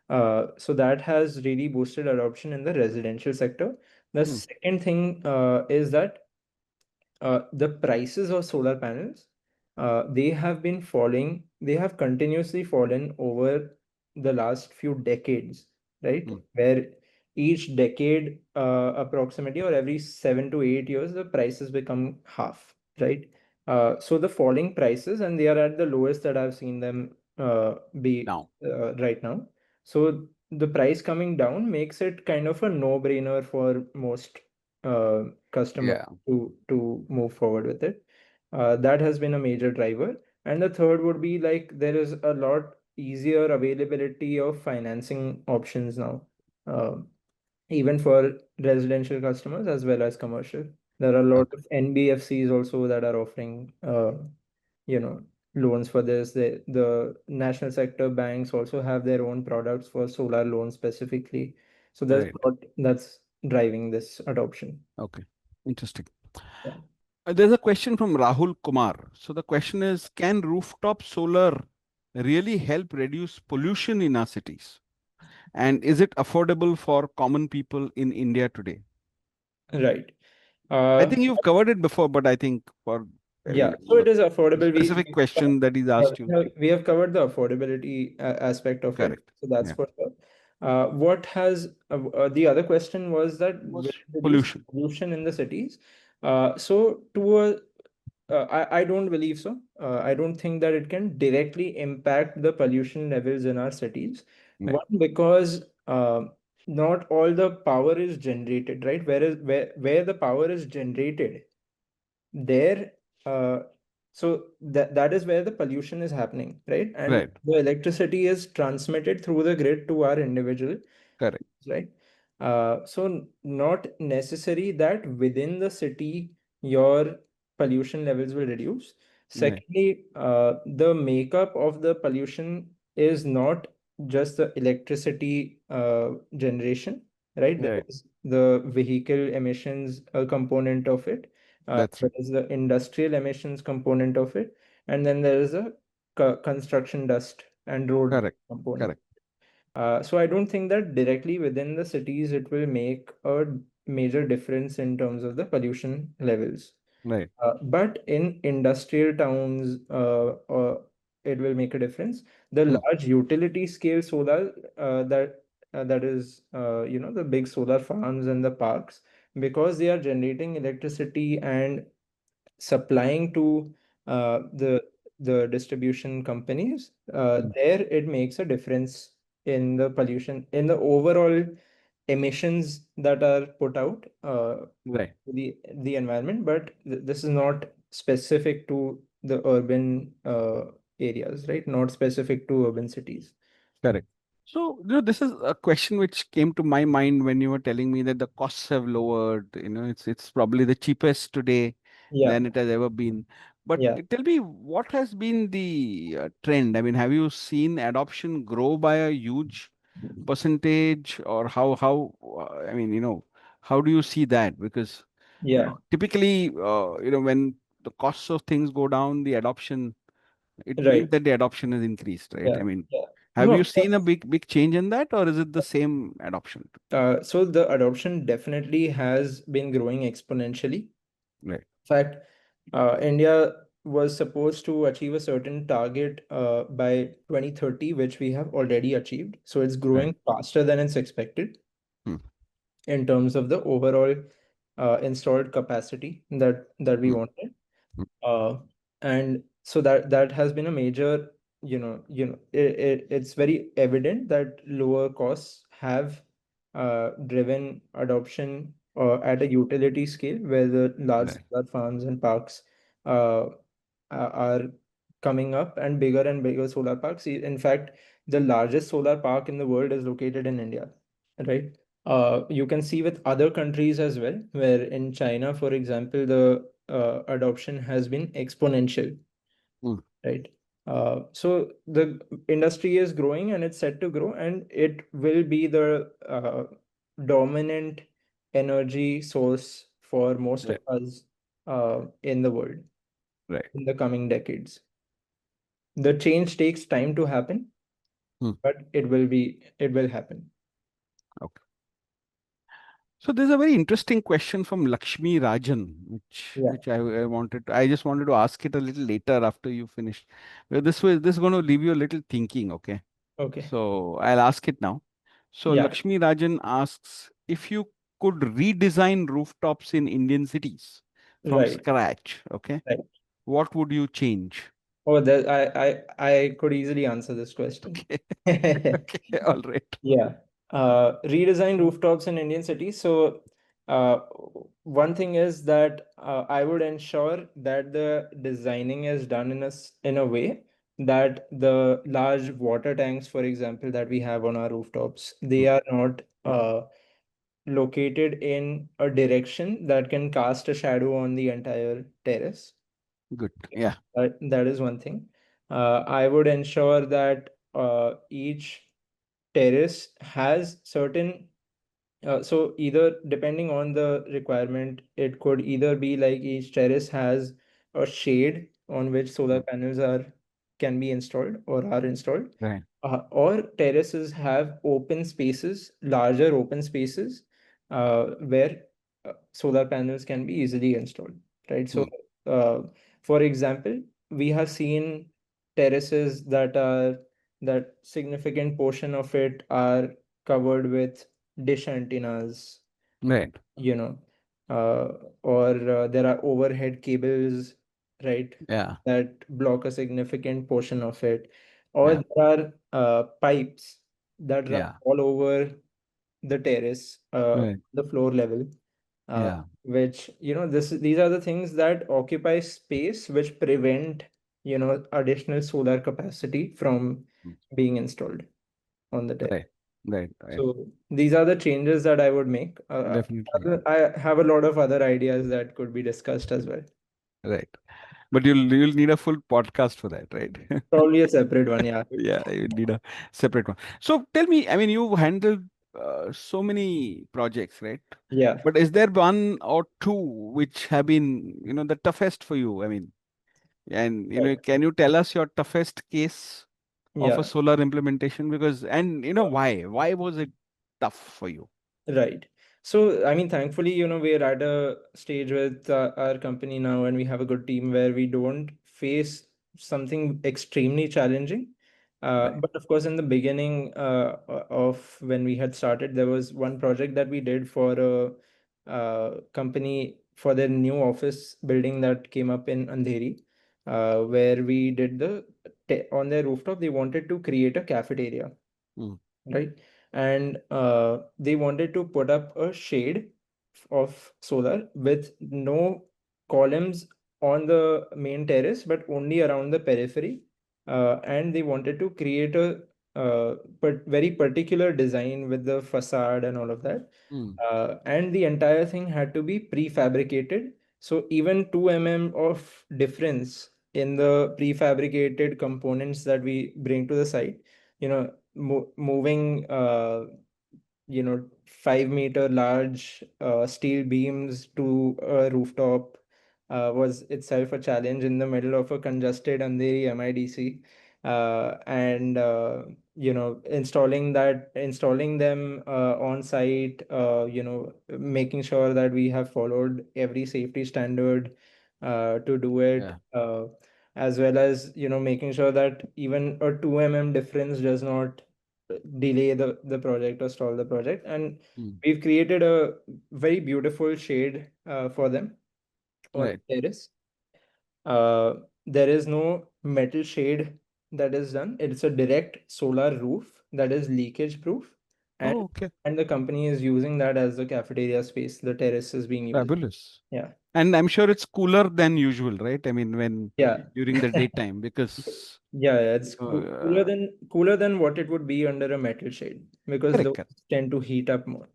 So that has really boosted adoption in the residential sector. The Hmm. second thing is that the prices of solar panels, they have been falling, they have continuously fallen over the last few decades. right? mm, Where each decade, approximately, or every 7 to 8 years, the prices become half, right? So the falling prices, and they are at the lowest that I've seen them be now. right now. So the price coming down makes it kind of a no-brainer for most customers Yeah. to move forward with it. That has been a major driver. And the third would be like there is a lot easier availability of financing options now, uh, even for residential customers as well as commercial. There are a lot Okay. of NBFCs also that are offering, you know, loans for this. The national sector banks also have their own products for solar loans specifically. So there's Right. a lot that's driving this adoption. Okay. Interesting. Yeah. There's a question from Rahul Kumar. So the question is, can rooftop solar really help reduce pollution in our cities? And is it affordable for common people in India today? Right. I Uh, think you've covered it before, but I think for, I Yeah, mean, so it the is affordable. specific question that he's asked you. We have covered the affordability aspect of it, Correct. so that's Yeah. for sure. What has the other question was that will Was it reduce pollution. pollution in the cities? So to a I don't believe so. I don't think that it can directly impact the pollution levels in our cities. Right. One, because not all the power is generated, right? Where the power is generated, there so that is where the pollution is happening, right? And Right. the electricity is transmitted through the grid to our individual, Correct. right? So not necessary that within the city your pollution levels will reduce. Right. Secondly, the makeup of the pollution is not just the electricity generation, right? There Right. is the vehicle emissions component of it. That's There right. is the industrial emissions component of it, and then there is a construction dust and road Correct. component. Correct. So I don't think that directly within the cities it will make a major difference in terms of the pollution levels. Right. But in industrial towns, it will make a difference. The Hmm. large utility scale solar, that is, the big solar farms and the parks, because they are generating electricity and supplying to the distribution companies, Hmm. there it makes a difference in the pollution, in the overall emissions that are put out Right. to the environment. But this is not specific to the urban areas, right? Not specific to urban cities. Correct. So, this is a question which came to my mind when you were telling me that the costs have lowered. It's probably the cheapest today Yeah, than it has ever been. But yeah, tell me, what has been the trend? I mean, have you seen adoption grow by a huge percentage, or how? I mean, how do you see that? Because yeah, typically, when the costs of things go down, the adoption, it means right. that the adoption has increased, right? Yeah, I mean, yeah. have No, you of seen a course. big change in that, or is it the same adoption? So the adoption definitely has been growing exponentially. Right. Fact, India was supposed to achieve a certain target by 2030, which we have already achieved. So it's Right. growing faster than it's expected Hmm. in terms of the overall installed capacity that we Hmm. wanted. Hmm. Uh, and so that has been a major, it's very evident that lower costs have driven adoption at a utility scale, where the large Right. solar farms and parks uh, are coming up, and bigger solar parks. In fact, the largest solar park in the world is located in India, right? You can see with other countries as well, where in China, for example, the adoption has been exponential, Hmm. right? So the industry is growing and it's set to grow, and it will be the dominant energy source for most of Right. us in the world Right. in the coming decades. The change takes time to happen, Hmm. but it will happen. Okay. So there's a very interesting question from Lakshmi Rajan, Yeah. which I just wanted to ask it a little later after you finish. Well, this is going to leave you a little thinking. Okay. Okay. So I'll ask it now. So Yeah, Lakshmi Rajan asks if you could redesign rooftops in Indian cities from right, scratch, okay, right. what would you change? Oh, that I could easily answer this question. Okay, okay, all right. Yeah. Redesign rooftops in Indian cities. So, uh, one thing is that I would ensure that the designing is done in a way that the large water tanks, for example, that we have on our rooftops, they Mm, are not located in a direction that can cast a shadow on the entire terrace. good. Yeah. That is one thing. I would ensure that each terrace has certain so either depending on the requirement, it could either be like each terrace has a shade on which solar Mm, panels are can be installed or are installed, right. or terraces have open spaces, larger open spaces, where solar panels can be easily installed, right? So, Mm, uh, for example, we have seen terraces that significant portion of it are covered with dish antennas, right. you know, uh, or there are overhead cables, right, Yeah. that block a significant portion of it, or Yeah. there are pipes that run Yeah. all over the terrace, Right. the floor level, Yeah. which, these are the things that occupy space, which prevent, additional solar capacity from Mm, being installed on the terrace. right. Right. Right. So these are the changes that I would make. Definitely. I have a lot of other ideas that could be discussed as well. Right. But you'll need a full podcast for that, right? Probably a separate one, yeah. Yeah, you need a separate one. So tell me, I mean, you handled so many projects, right? Yeah. But is there one or two which have been, the toughest for you? I mean, and Right. can you tell us your toughest case of a Yeah. solar implementation? Because, and why? Why was it tough for you? Right. So, I mean, thankfully, we're at a stage with our company now, and we have a good team where we don't face something extremely challenging. Right. But of course, in the beginning of when we had started, there was one project that we did for a company for their new office building that came up in Andheri, where we did on their rooftop, they wanted to create a cafeteria, Mm, right? And they wanted to put up a shade of solar with no columns on the main terrace, but only around the periphery. And they wanted to create a but very particular design with the facade and all of that. mm, And the entire thing had to be prefabricated. So even 2 of difference in the prefabricated components that we bring to the site, moving 5-meter large steel beams to a rooftop was itself a challenge in the middle of a congested Andheri MIDC. And installing them on site, making sure that we have followed every safety standard to do it, yeah. as well as making sure that even a 2 difference does not delay the project or stall the project. And Mm, we've created a very beautiful shade for them on right. the terrace. uh, there is no metal shade that is done. It's a direct solar roof that is leakage proof, and Oh, okay. the company is using that as the cafeteria space. The terrace is being used. Fabulous. Yeah. And I'm sure it's cooler than usual, right? I mean, when Yeah. during the daytime, because Yeah, it's cooler uh, than what it would be under a metal shade, because correct, those correct, tend to heat up more.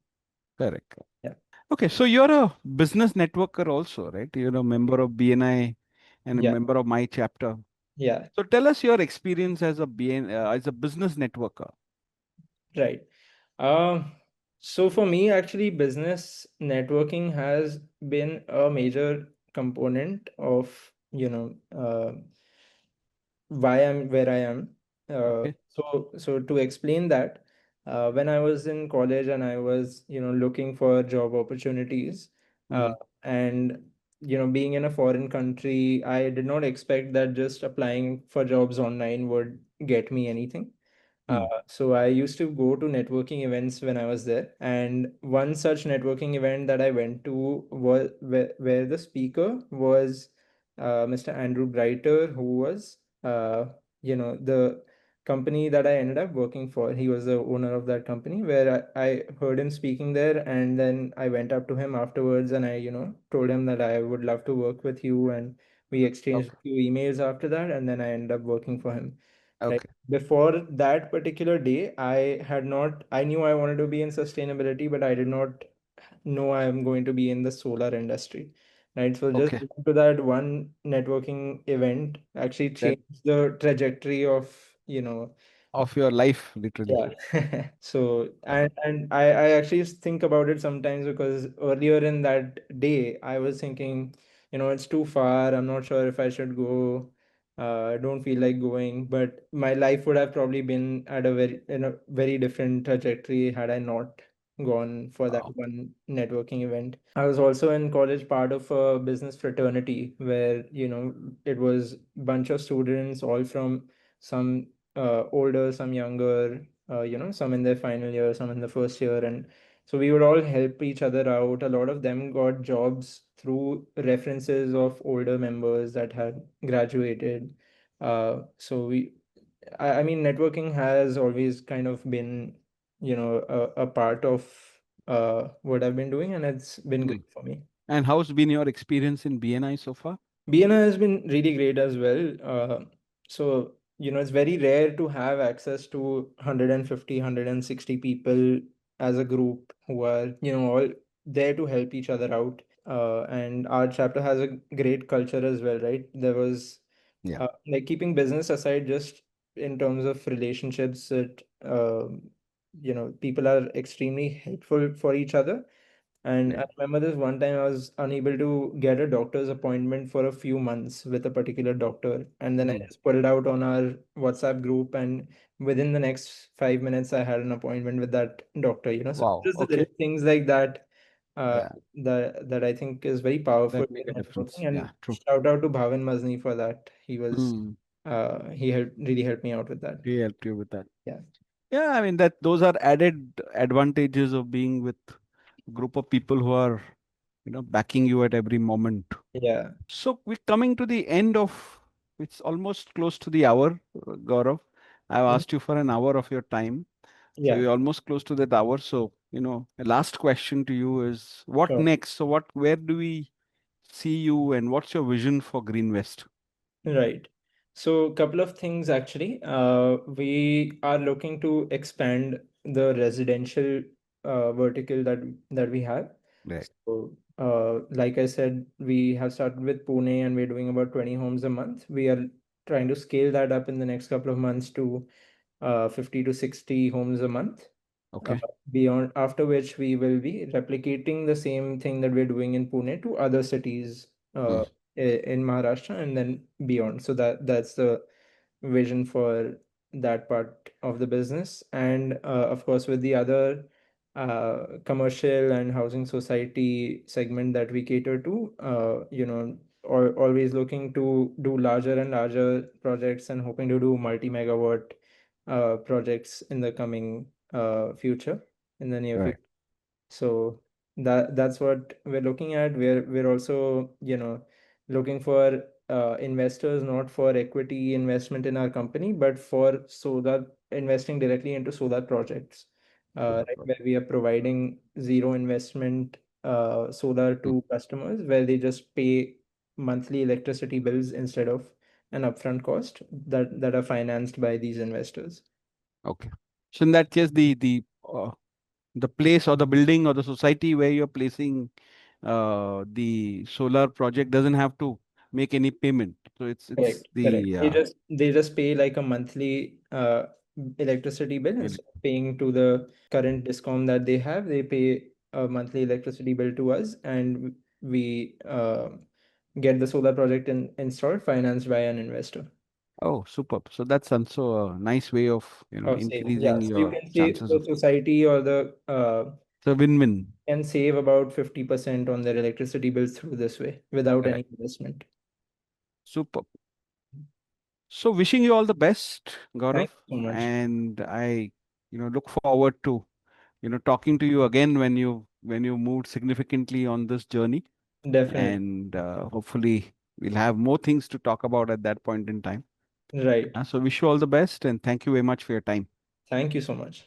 correct. Yeah. Okay, so you're a business networker also, right? You're a member of BNI and a Yeah. member of my chapter. Yeah. So tell us your experience as a as a business networker. Right. Um, so for me, actually, business networking has been a major component of, why I'm where I am. Okay. So to explain that, when I was in college and I was, looking for job opportunities, uh, Mm, and being in a foreign country, I did not expect that just applying for jobs online would get me anything. Hmm. So I used to go to networking events when I was there, and one such networking event that I went to was where the speaker was Mr. Andrew Brighter, who was the company that I ended up working for. He was the owner of that company, where I heard him speaking there, and then I went up to him afterwards, and I told him that I would love to work with you, and we exchanged Okay. a few emails after that, and then I ended up working for him. Right. Okay. Before that particular day, I knew I wanted to be in sustainability, but I did not know I am going to be in the solar industry. Right. So just Okay. going to that one networking event actually That changed the trajectory of, of your life, literally. yeah. So Yeah. and I actually think about it sometimes, because earlier in that day I was thinking, it's too far. I'm not sure if I should go. I don't feel like going, but my life would have probably been at a very different trajectory had I not gone for that Wow. one networking event. I was also in college part of a business fraternity where, it was bunch of students all from some older, some younger, some in their final year, some in the first year. And so we would all help each other out. A lot of them got jobs through references of older members that had graduated. So I mean, networking has always kind of been, a part of what I've been doing, and it's been Hmm. great for me. And how's been your experience in BNI so far? BNI has been really great as well. So, it's very rare to have access to 150, 160 people as a group who are, all there to help each other out. And our chapter has a great culture as well, right? There was, Yeah. like, keeping business aside, just in terms of relationships, people are extremely helpful for each other. And Yeah. I remember this one time I was unable to get a doctor's appointment for a few months with a particular doctor. And then I Hmm. just put it out on our WhatsApp group, and within the next 5 minutes, I had an appointment with that doctor. So Wow. just the Okay. little things like that, uh, Yeah. that I think is very powerful That make a in difference. networking. And Yeah. True. shout out to Bhavin Mazni for that. Hmm. He really helped me out with that. He helped you with that. Yeah. Yeah. I mean, that those are added advantages of being with a group of people who are, backing you at every moment. Yeah. So we're coming to the end of, it's almost close to the hour, Gaurav. I've Mhm. asked you for an hour of your time. So Yeah. we're almost close to that hour. So, the last question to you is what Sure. next? So where do we see you and what's your vision for Greenvest? Right. So, a couple of things actually. We are looking to expand the residential vertical that we have. Right. So, like I said, we have started with Pune, and we're doing about 20 homes a month. We are trying to scale that up in the next couple of months to 50 to 60 homes a month. Uh, Okay. Beyond, after which we will be replicating the same thing that we're doing in Pune to other cities Hmm. in Maharashtra and then beyond. So that's the vision for that part of the business. And of course, with the other commercial and housing society segment that we cater to, always looking to do larger and larger projects and hoping to do multi-megawatt projects in the coming future, in the near Right. future. So that's what we're looking at. We're also, looking for investors, not for equity investment in our company, but for solar, investing directly into solar projects, Solar right, where project. we are providing zero investment solar Hmm. to customers, where they just pay monthly electricity bills instead of an upfront cost that are financed by these investors. Okay. So in that case, the place or the building or the society where you're placing the solar project doesn't have to make any payment. So it's Correct, correct. the They just pay like a monthly electricity bill el- instead of paying to the current discom that they have. They pay a monthly electricity bill to us, and we get the solar project installed, financed by an investor. oh, superb. So that's also a nice way of Of saving, yeah. increasing So you your can say chances the of society or the it's a win-win. can save about 50% on their electricity bills through this way without any Correct. investment. Superb. So wishing you all the best, Thank Gaurav, you so much. and I, look forward to, talking to you again when you moved significantly on this journey, Definitely. and hopefully we'll have more things to talk about at that point in time. Right. So wish you all the best, and thank you very much for your time. Thank you so much.